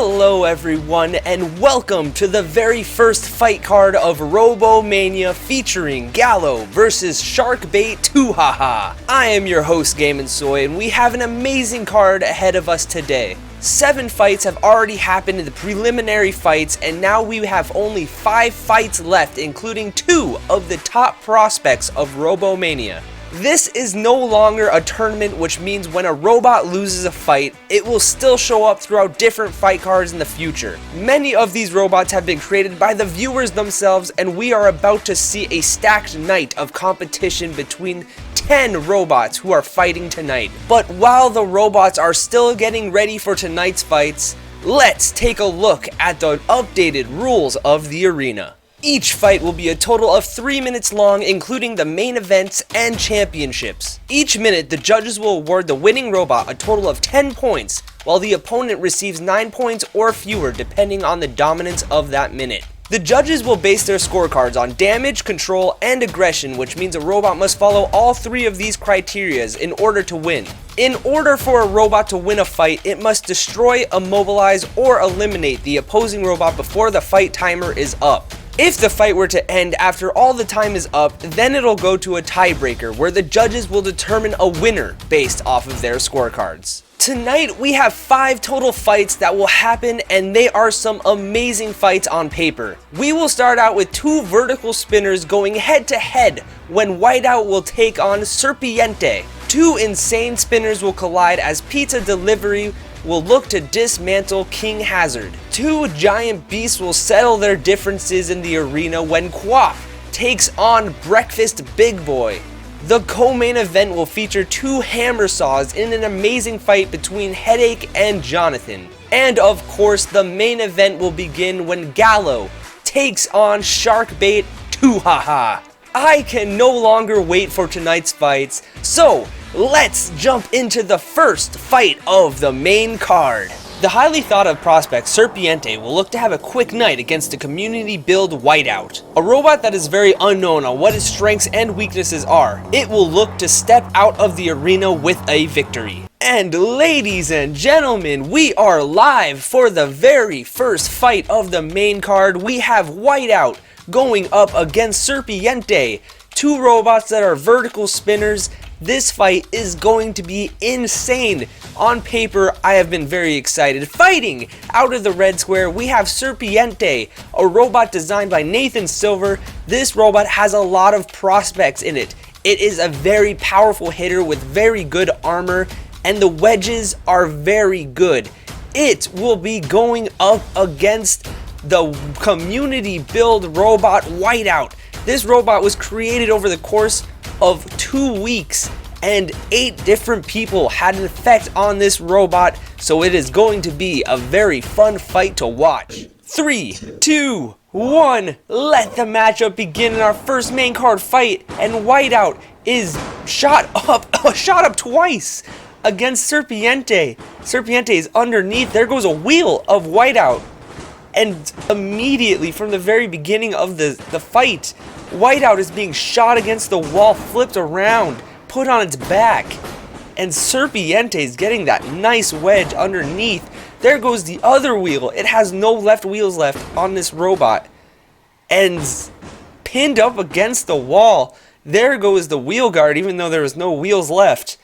Hello everyone, and welcome to the very first fight card of RoboMania featuring Gallo versus Sharkbait 2haha. I am your host Game and Soy, and we have an amazing card ahead of us today. 7 fights have already happened in the preliminary fights, and now we have only 5 fights left, including 2 of the top prospects of RoboMania. This is no longer a tournament, which means when a robot loses a fight, it will still show up throughout different fight cards in the future. Many of these robots have been created by the viewers themselves, and we are about to see a stacked night of competition between 10 robots who are fighting tonight. But while the robots are still getting ready for tonight's fights, let's take a look at the updated rules of the arena. Each fight will be a total of 3 minutes long, including the main events and championships. Each minute, the judges will award the winning robot a total of 10 points, while the opponent receives 9 points or fewer depending on the dominance of that minute. The judges will base their scorecards on damage, control, and aggression, which means a robot must follow all 3 of these criterias in order to win. In order for a robot to win a fight, it must destroy, immobilize, or eliminate the opposing robot before the fight timer is up. If the fight were to end after all the time is up, then it'll go to a tiebreaker where the judges will determine a winner based off of their scorecards. Tonight we have 5 total fights that will happen, and they are some amazing fights on paper. We will start out with 2 vertical spinners going head to head when Whiteout will take on Serpiente. 2 insane spinners will collide as Pizza Delivery will look to dismantle King Hazard. 2 giant beasts will settle their differences in the arena when QWOP takes on BEAKFAST Big Boy. The co-main event will feature 2 hammer saws in an amazing fight between Headache and Johnathan. And of course, the main event will begin when Gallo takes on Sharkbait 2haha. I can no longer wait for tonight's fights, so let's jump into the first fight of the main card. The highly thought of prospect Serpiente will look to have a quick night against a community build Whiteout, a robot that is very unknown on what its strengths and weaknesses are. It will look to step out of the arena with a victory. And ladies and gentlemen, we are live for the very first fight of the main card. We have Whiteout going up against Serpiente, 2 robots that are vertical spinners. This fight is going to be insane. On paper, I have been very excited. Fighting out of the red square, we have Serpiente, a robot designed by Nathan Silver. This robot has a lot of prospects in it. It is a very powerful hitter with very good armor, and the wedges are very good. It will be going up against the community build robot Whiteout. This robot was created over the course of 2 weeks, and 8 different people had an effect on this robot, so it is going to be a very fun fight to watch. 3, 2, 1, let the matchup begin in our first main card fight, and Whiteout is shot up twice against Serpiente. Serpiente is underneath. There goes a wheel of Whiteout, and immediately from the very beginning of the fight, Whiteout is being shot against the wall, flipped around, put on its back, and Serpiente is getting that nice wedge underneath. There goes the other wheel. It has no left wheels left on this robot, and pinned up against the wall. There goes the wheel guard, even though there was no wheels left.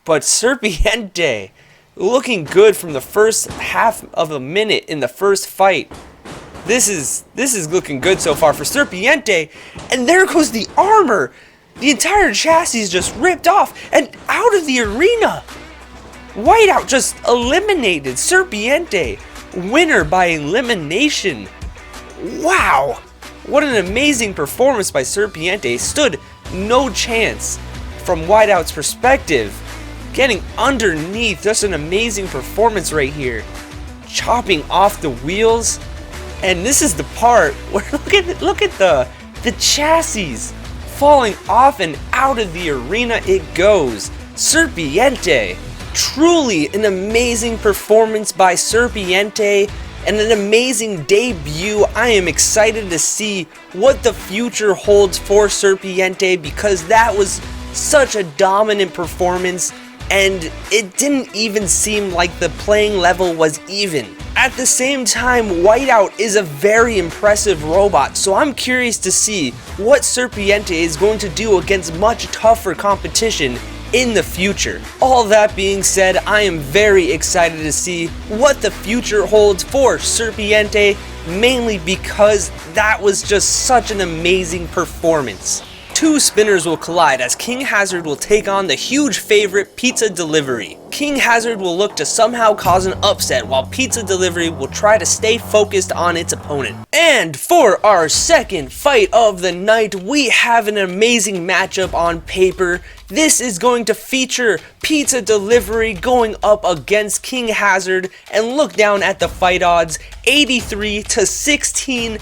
But Serpiente looking good from the first half of a minute in the first fight. This is looking good so far for Serpiente, and there goes the armor. The entire chassis is just ripped off and out of the arena. Whiteout just eliminated Serpiente, winner by elimination. Wow, what an amazing performance by Serpiente. Stood no chance from Whiteout's perspective. Getting underneath, just an amazing performance right here. Chopping off the wheels. And this is the part where look at the chassis falling off, and out of the arena it goes. Serpiente. Truly an amazing performance by Serpiente and an amazing debut. I am excited to see what the future holds for Serpiente, because that was such a dominant performance. and it didn't even seem like the playing level was even. At the same time, Whiteout is a very impressive robot, so I'm curious to see what Serpiente is going to do against much tougher competition in the future. All that being said, I am very excited to see what the future holds for Serpiente, mainly because that was just such an amazing performance. Two spinners will collide as King Hazard will take on the huge favorite Pizza Delivery. King Hazard will look to somehow cause an upset while Pizza Delivery will try to stay focused on its opponent. And for our second fight of the night, we have an amazing matchup on paper. This is going to feature Pizza Delivery going up against King Hazard, and look down at the fight odds, 83 to 16.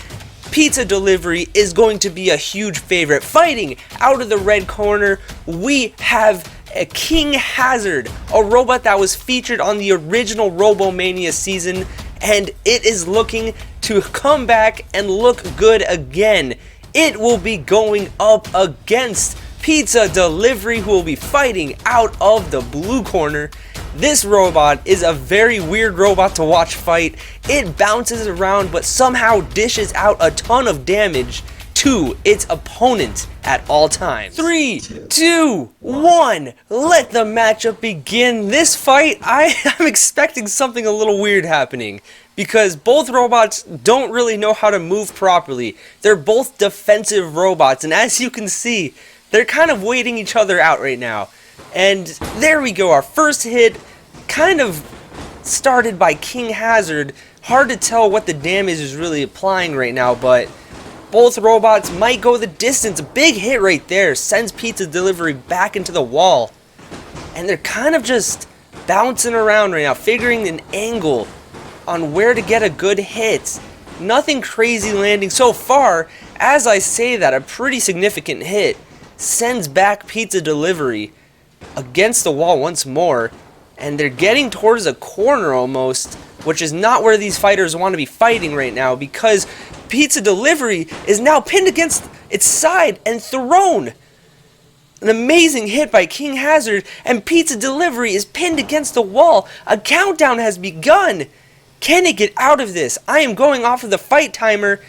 Pizza Delivery is going to be a huge favorite. Fighting out of the red corner, we have a King Hazard, a robot that was featured on the original RoboMania season, and it is looking to come back and look good again. It will be going up against Pizza Delivery, who will be fighting out of the blue corner. This robot is a very weird robot to watch fight. It bounces around but somehow dishes out a ton of damage to its opponent at all times. 3, 2, 1, let the matchup begin. This fight, I'm expecting something a little weird happening, because both robots don't really know how to move properly. They're both defensive robots, and as you can see, they're kind of waiting each other out right now. And there we go, our first hit kind of started by King Hazard. Hard to tell what the damage is really applying right now, but both robots might go the distance. A big hit right there sends Pizza Delivery back into the wall. And they're kind of just bouncing around right now, figuring an angle on where to get a good hit. Nothing crazy landing so far. As I say that, a pretty significant hit sends back Pizza Delivery against the wall once more, and they're getting towards a corner almost, which is not where these fighters want to be fighting right now, because Pizza Delivery is now pinned against its side and thrown. An amazing hit by King Hazard, and Pizza Delivery is pinned against the wall. A countdown has begun. Can it get out of this? I am going off of the fight timer,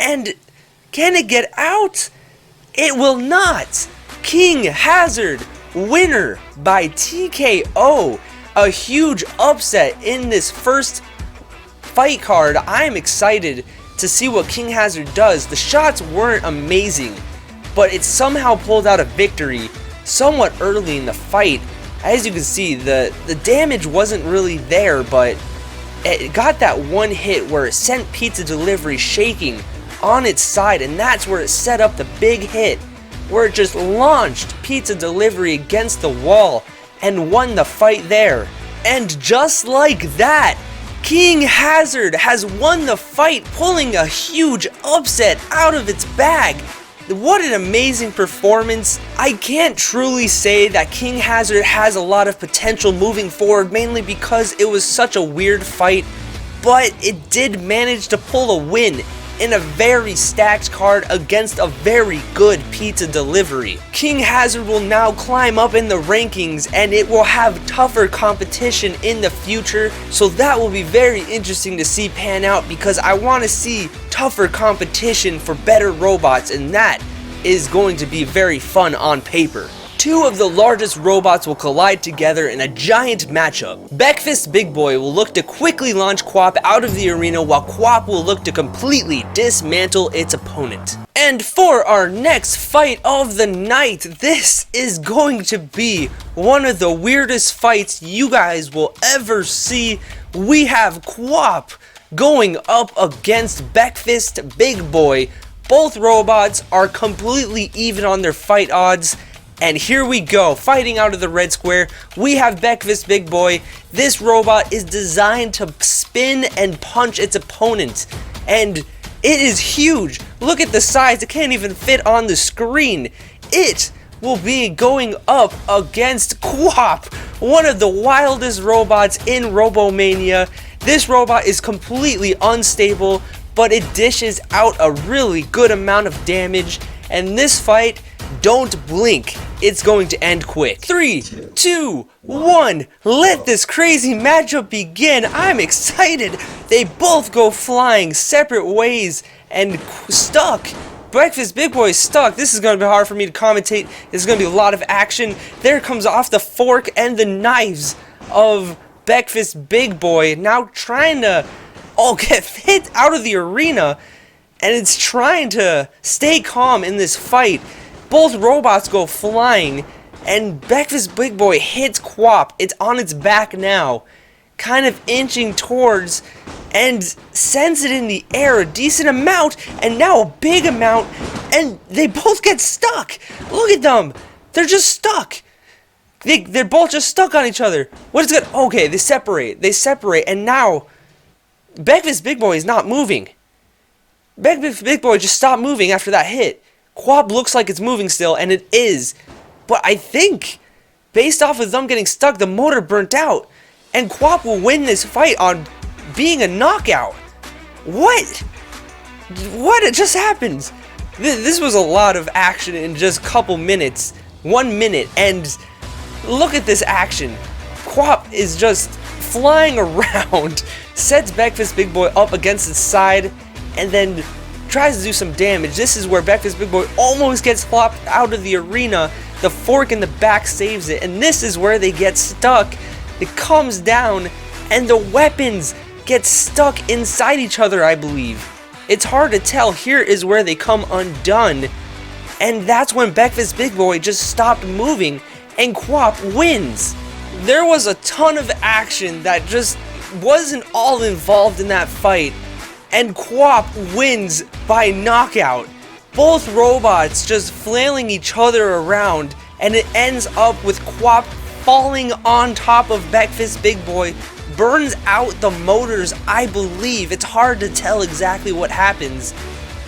and can it get out? It will not. King Hazard, winner by TKO. A huge upset in this first fight card. I am excited to see what King Hazard does. The shots weren't amazing, but it somehow pulled out a victory somewhat early in the fight. As you can see, the damage wasn't really there, but it got that one hit where it sent Pizza Delivery shaking on its side, and that's where it set up the big hit, where it just launched Pizza Delivery against the wall and won the fight there. And just like that, King Hazard has won the fight, pulling a huge upset out of its bag. What an amazing performance. I can't truly say that King Hazard has a lot of potential moving forward, mainly because it was such a weird fight, but it did manage to pull a win in a very stacked card against a very good Pizza Delivery. King Hazard will now climb up in the rankings, and it will have tougher competition in the future, so that will be very interesting to see pan out, because I want to see tougher competition for better robots, and that is going to be very fun on paper. Two of the largest robots will collide together in a giant matchup. BEAKFAST Big Boy will look to quickly launch QWOP out of the arena, while QWOP will look to completely dismantle its opponent. And for our next fight of the night, this is going to be one of the weirdest fights you guys will ever see. We have QWOP going up against BEAKFAST Big Boy. Both robots are completely even on their fight odds. And here we go, fighting out of the red square, we have BEAKFAST Big Boy. This robot is designed to spin and punch its opponent, and it is huge. Look at the size, it can't even fit on the screen. It will be going up against QWOP, one of the wildest robots in RoboMania. This robot is completely unstable, but it dishes out a really good amount of damage, and this fight don't blink. It's going to end quick. 3, 2, 1. Let this crazy matchup begin. I'm excited. They both go flying separate ways and stuck. Breakfast Big Boy is stuck. This is going to be hard for me to commentate. This is going to be a lot of action. There comes off the fork and the knives of Breakfast Big Boy. Now trying to get hit out of the arena. And it's trying to stay calm in this fight. Both robots go flying. And Breakfast Big Boy hits QWOP. It's on its back now. Kind of inching towards, and sends it in the air a decent amount, and now a big amount, and they both get stuck. Look at them. They're just stuck. They're both just stuck on each other. What is good? Okay, they separate. And now Breakfast Big Boy is not moving. Breakfast Big Boy just stopped moving after that hit. QWOP looks like it's moving still, and it is. But I think, based off of them getting stuck, the motor burnt out. And QWOP will win this fight on being a knockout. What? What just happened? This was a lot of action in just a couple minutes. 1 minute, and look at this action. QWOP is just flying around, sets Breakfast Big Boy up against its side, and then tries to do some damage. This is where Breakfast Big Boy almost gets flopped out of the arena. The fork in the back saves it, and this is where they get stuck. It comes down, and the weapons get stuck inside each other, I believe. It's hard to tell. Here is where they come undone, and that's when Breakfast Big Boy just stopped moving, and QWOP wins. There was a ton of action that just wasn't all involved in that fight, and QWOP wins by knockout. Both robots just flailing each other around, and it ends up with QWOP falling on top of Breakfast Big Boy, burns out the motors, I believe. It's hard to tell exactly what happens.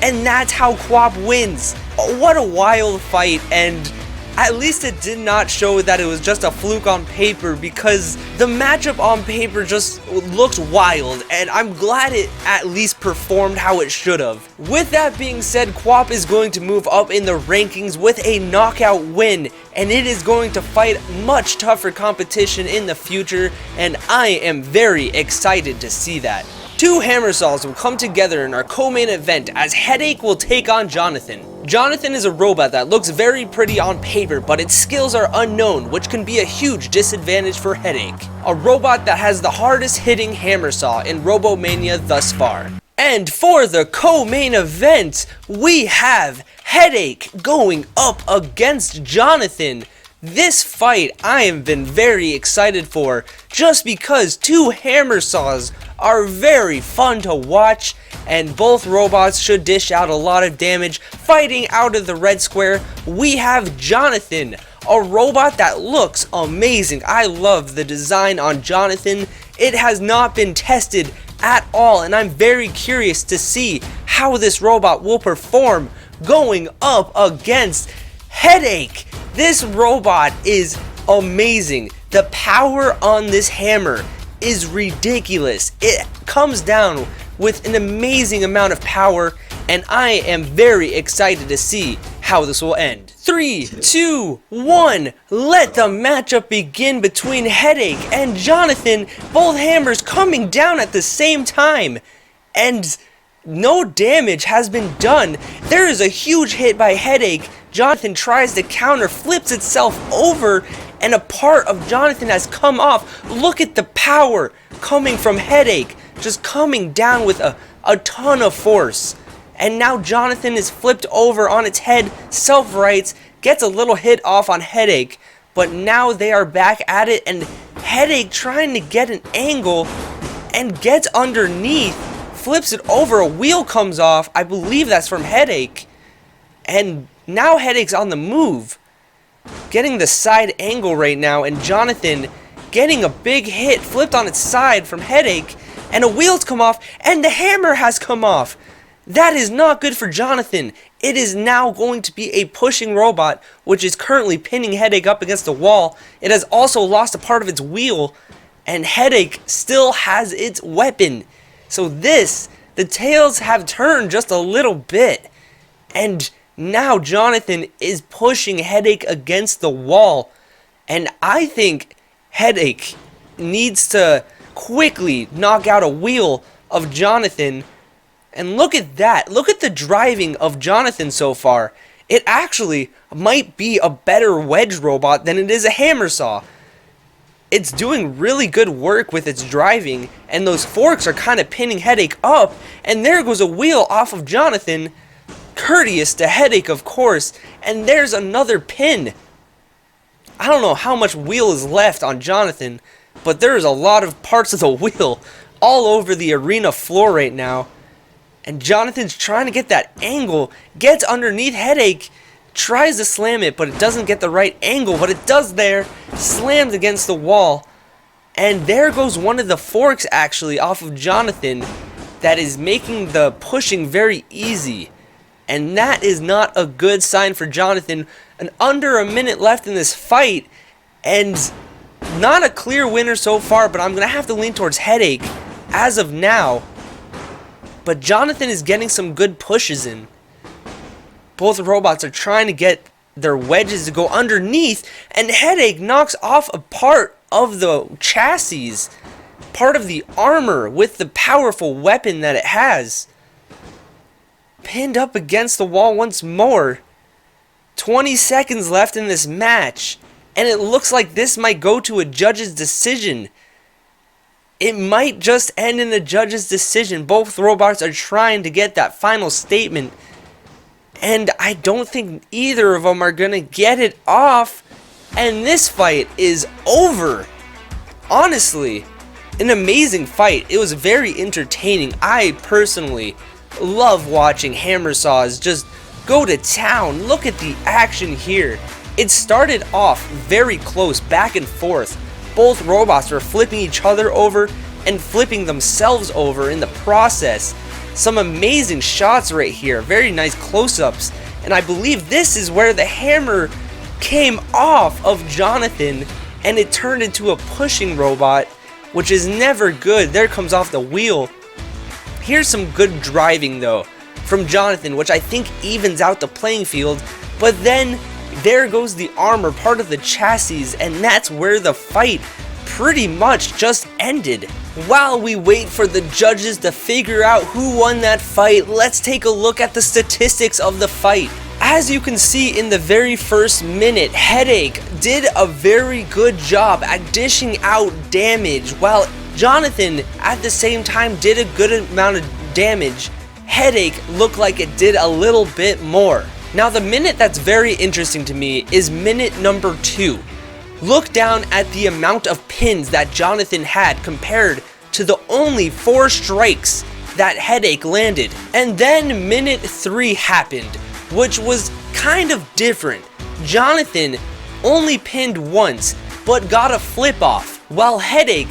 And that's how QWOP wins. What a wild fight, and at least it did not show that it was just a fluke on paper, because the matchup on paper just looked wild, and I'm glad it at least performed how it should have. With that being said, QWOP is going to move up in the rankings with a knockout win, and it is going to fight much tougher competition in the future, and I am very excited to see that. Two Hammersaws will come together in our co-main event as Headache will take on Johnathan. Johnathan is a robot that looks very pretty on paper, but its skills are unknown, which can be a huge disadvantage for Headache, a robot that has the hardest hitting Hammersaw in RoboMania thus far. And for the co-main event, we have Headache going up against Johnathan. This fight I have been very excited for, just because two Hammersaws are very fun to watch, and both robots should dish out a lot of damage. Fighting out of the red square, we have Johnathan, a robot that looks amazing. I love the design on Johnathan. It has not been tested at all, and I'm very curious to see how this robot will perform going up against Headache. This robot is amazing. The power on this hammer is ridiculous. It comes down with an amazing amount of power, and I am very excited to see how this will end. 3, 2, 1, let the matchup begin between Headache and Johnathan. Both hammers coming down at the same time, and no damage has been done. There is a huge hit by Headache. Johnathan tries to counter, flips itself over, and a part of Johnathan has come off. Look at the power coming from Headache, just coming down with a ton of force. And now Johnathan is flipped over on its head, self-rights, gets a little hit off on Headache, but now they are back at it, and Headache trying to get an angle and gets underneath, flips it over, a wheel comes off. I believe that's from Headache, and now Headache's on the move, getting the side angle right now, and Johnathan getting a big hit, flipped on its side from Headache, and a wheel's come off, and the hammer has come off. That is not good for Johnathan. It is now going to be a pushing robot, which is currently pinning Headache up against the wall. It has also lost a part of its wheel, and Headache still has its weapon. So the tails have turned just a little bit, and Now Johnathan is pushing Headache against the wall, and I think Headache needs to quickly knock out a wheel of Johnathan. And look at that. Look at the driving of Johnathan so far. It actually might be a better wedge robot than it is a hammer saw. It's doing really good work with its driving, and those forks are kind of pinning Headache up, and there goes a wheel off of Johnathan, courteous to Headache, of course, and there's another pin. I don't know how much wheel is left on Johnathan, but there's a lot of parts of the wheel all over the arena floor right now. And Johnathan's trying to get that angle, gets underneath Headache, tries to slam it, but it doesn't get the right angle, but it does there, slams against the wall, and there goes one of the forks actually off of Johnathan that is making the pushing very easy. And that is not a good sign for Johnathan. And under a minute left in this fight, and not a clear winner so far, but I'm going to have to lean towards Headache as of now. But Johnathan is getting some good pushes in. Both robots are trying to get their wedges to go underneath, and Headache knocks off a part of the chassis, part of the armor with the powerful weapon that it has. Pinned up against the wall once more. 20 seconds left in this match, and it looks like this might go to a judge's decision. It might just end in a judge's decision. Both robots are trying to get that final statement, and I don't think either of them are going to get it off, and this fight is over. Honestly, an amazing fight. It was very entertaining. I personally love watching hammer saws just go to town. Look at the action here. It started off very close, back and forth. Both robots were flipping each other over and flipping themselves over in the process. Some amazing shots right here, very nice close-ups, and I believe this is where the hammer came off of Johnathan and it turned into a pushing robot, which is never good. There comes off the wheel. Here's some good driving though from Johnathan, which I think evens out the playing field, but then there goes the armor, part of the chassis, and that's where the fight pretty much just ended. While we wait for the judges to figure out who won that fight, let's take a look at the statistics of the fight. As you can see in the very first minute, Headache did a very good job at dishing out damage, while Johnathan at the same time did a good amount of damage. Headache looked like it did a little bit more. Now the minute that's very interesting to me is minute number 2. Look down at the amount of pins that Johnathan had compared to the only 4 strikes that Headache landed. And then minute 3 happened, which was kind of different. Johnathan only pinned once, but got a flip off, while Headache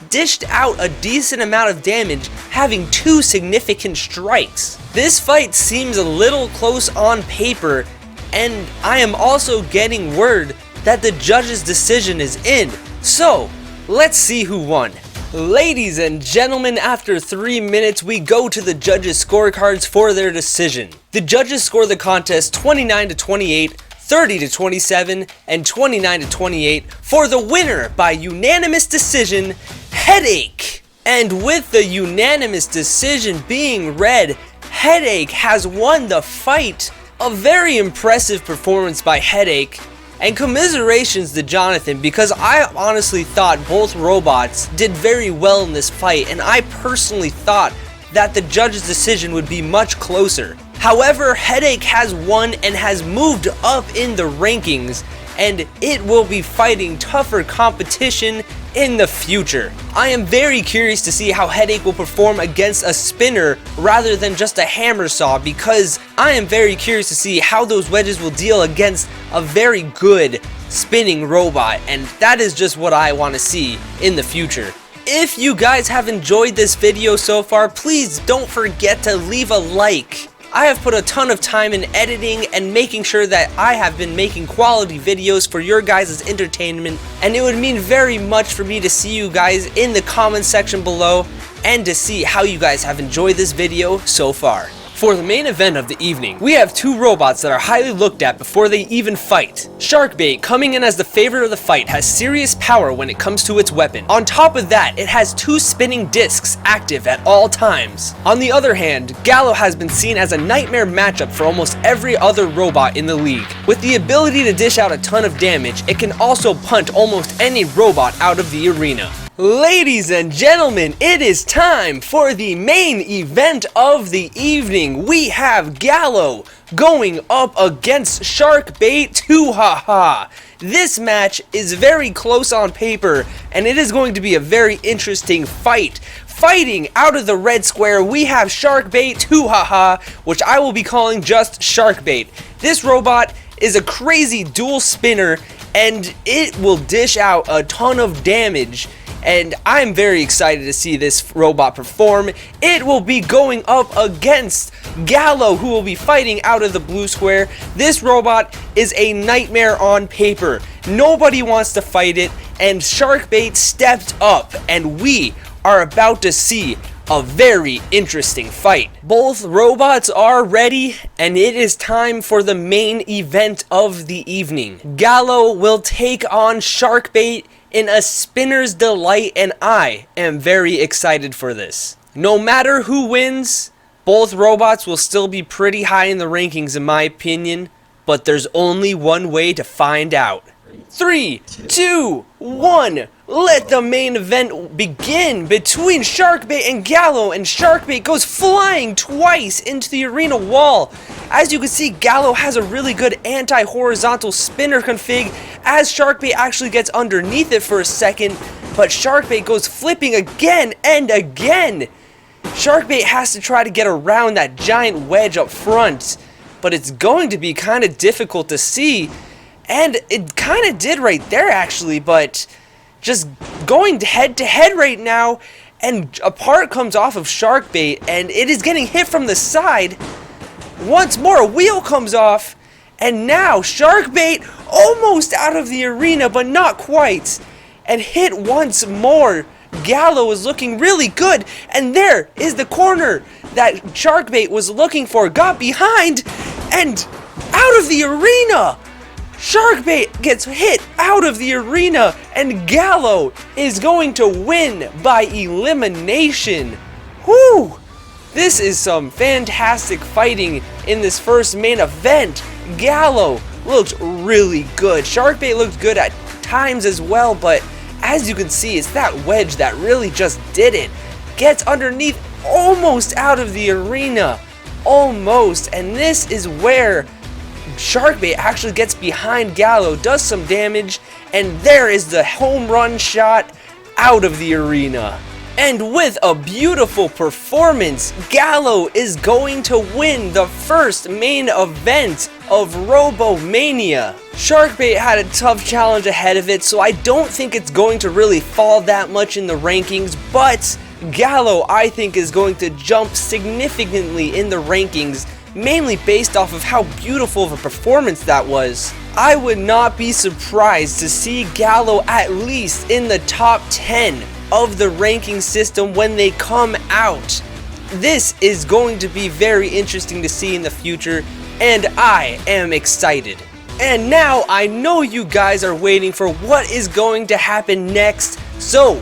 dished out a decent amount of damage, having 2 significant strikes. This fight seems a little close on paper, and I am also getting word that the judge's decision is in. So, let's see who won. Ladies and gentlemen, after 3 minutes, we go to the judges' scorecards for their decision. The judges score the contest 29-28, 30-27, and 29-28 for the winner by unanimous decision, Headache. And with the unanimous decision being read, Headache has won the fight. A very impressive performance by Headache. And commiserations to Johnathan, because I honestly thought both robots did very well in this fight, and I personally thought that the judge's decision would be much closer. However, Headache has won and has moved up in the rankings, and it will be fighting tougher competition in the future. I am very curious to see how Headache will perform against a spinner rather than just a hammer saw, because I am very curious to see how those wedges will deal against a very good spinning robot, and that is just what I want to see in the future. If you guys have enjoyed this video so far, please don't forget to leave a like. I have put a ton of time in editing and making sure that I have been making quality videos for your guys' entertainment, and it would mean very much for me to see you guys in the comment section below and to see how you guys have enjoyed this video so far. For the main event of the evening, we have two robots that are highly looked at before they even fight. Sharkbait, coming in as the favorite of the fight, has serious power when it comes to its weapon. On top of that, it has two spinning discs active at all times. On the other hand, Gallo has been seen as a nightmare matchup for almost every other robot in the league. With the ability to dish out a ton of damage, it can also punt almost any robot out of the arena. Ladies and gentlemen, it is time for the main event of the evening. We have Gallo going up against Sharkbait 2haha. This match is very close on paper, and it is going to be a very interesting fight. Fighting out of the red square, we have Sharkbait 2haha, which I will be calling just Sharkbait. This robot is a crazy dual spinner, and it will dish out a ton of damage. And I'm very excited to see this robot perform. It will be going up against Gallo, who will be fighting out of the blue square. This robot is a nightmare on paper. Nobody wants to fight it, and Sharkbait stepped up, and we are about to see a very interesting fight. Both robots are ready, and it is time for the main event of the evening. Gallo will take on Sharkbait in a spinner's delight, and I am very excited for this. No matter who wins, both robots will still be pretty high in the rankings in my opinion, but there's only one way to find out. 3, 2, 1, let the main event begin between Sharkbait and Gallo, and Sharkbait goes flying twice into the arena wall. As you can see, Gallo has a really good anti-horizontal spinner config as Sharkbait actually gets underneath it for a second, but Sharkbait goes flipping again and again. Sharkbait has to try to get around that giant wedge up front, but it's going to be kind of difficult to see, and it kind of did right there actually, but just going head to head right now, and a part comes off of Sharkbait, and it is getting hit from the side. Once more, a wheel comes off, and now Sharkbait almost out of the arena, but not quite, and hit once more. Gallo is looking really good, and there is the corner that Sharkbait was looking for, got behind, and out of the arena. Sharkbait gets hit out of the arena, and Gallo is going to win by elimination. Whew! This is some fantastic fighting in this first main event. Gallo looked really good. Sharkbait looked good at times as well, but as you can see, it's that wedge that really just did it. Gets underneath, almost out of the arena. Almost, and this is where Sharkbait actually gets behind Gallo, does some damage, and there is the home run shot out of the arena. And with a beautiful performance, Gallo is going to win the first main event of RoboMania. Sharkbait had a tough challenge ahead of it, so I don't think it's going to really fall that much in the rankings, but Gallo, I think, is going to jump significantly in the rankings, mainly based off of how beautiful of a performance that was. I would not be surprised to see Gallo at least in the top 10 of the ranking system when they come out. This is going to be very interesting to see in the future, and I am excited. And now I know you guys are waiting for what is going to happen next, so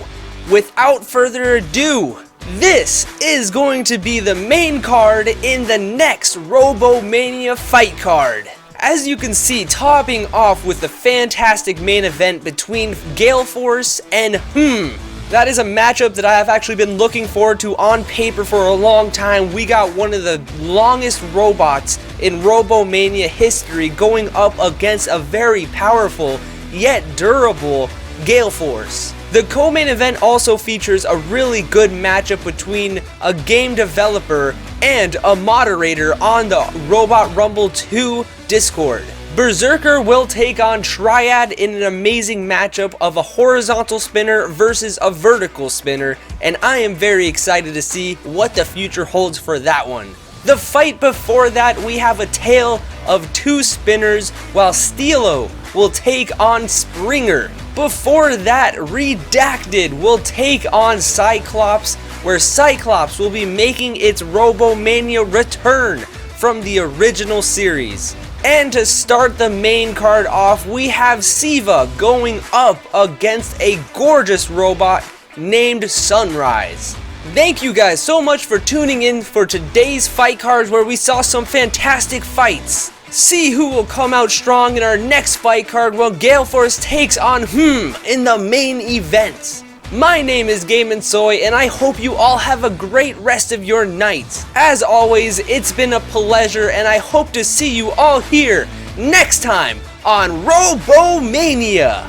without further ado, this is going to be the main card in the next RoboMania fight card. As you can see, topping off with the fantastic main event between Gale Force and that is a matchup that I have actually been looking forward to on paper for a long time. We got one of the longest robots in RoboMania history going up against a very powerful yet durable Gale Force. The co-main event also features a really good matchup between a game developer and a moderator on the Robot Rumble 2 Discord. Berserker will take on Triad in an amazing matchup of a horizontal spinner versus a vertical spinner, and I am very excited to see what the future holds for that one. The fight before that, we have a tale of two spinners, while Steelo will take on Springer. Before that, Redacted will take on Cyclops, where Cyclops will be making its RoboMania return from the original series. And to start the main card off, we have Siva going up against a gorgeous robot named Sunrise. Thank you guys so much for tuning in for today's fight cards, where we saw some fantastic fights. See who will come out strong in our next fight card when Gale Force takes on in the main event. My name is Game & Soy, and I hope you all have a great rest of your night. As always, it's been a pleasure, and I hope to see you all here next time on RoboMania.